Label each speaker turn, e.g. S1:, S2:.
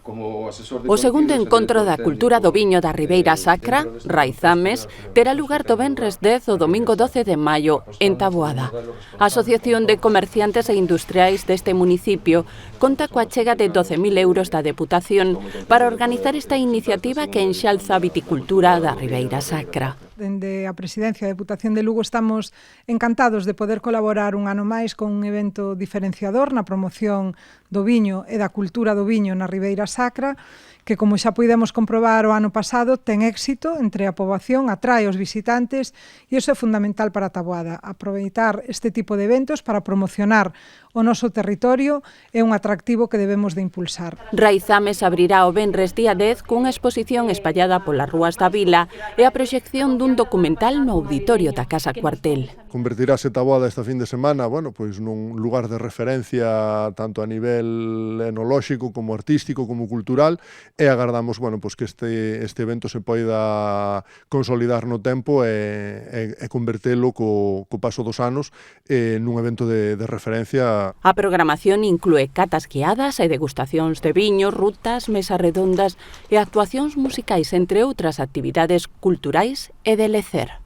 S1: O segundo encontro da cultura do viño da Ribeira Sacra, Raizames, terá lugar do venres 10 o domingo 12 de maio, en Taboada. A Asociación de Comerciantes e Industriais deste municipio conta coa chega de 12.000 euros da Deputación para organizar esta iniciativa que enxalza a viticultura da Ribeira Sacra.
S2: Dende a Presidencia da Deputación de Lugo estamos encantados de poder colaborar un ano máis con un evento diferenciador na promoción do viño e da cultura do viño na Ribeira Sacra, que, como xa puidemos comprobar o ano pasado, ten éxito entre a poboación, atrae os visitantes e iso é fundamental para Taboada. Aproveitar este tipo de eventos para promocionar o noso territorio é un atractivo que debemos de impulsar.
S1: Raizames abrirá o venres día 10 cunha exposición espallada polas rúas da vila e a proxección dun documental no auditorio da Casa Cuartel.
S3: Convertirase Taboada esta fin de semana, pois nun lugar de referencia tanto a nivel enolóxico como artístico como cultural, e agardamos, pois que este evento se poida consolidar no tempo e convertelo co paso dos anos nun evento de referencia.
S1: A programación inclúe catas guiadas e degustacións de viño, rutas, mesas redondas e actuacións musicais, entre outras actividades culturais e de lecer.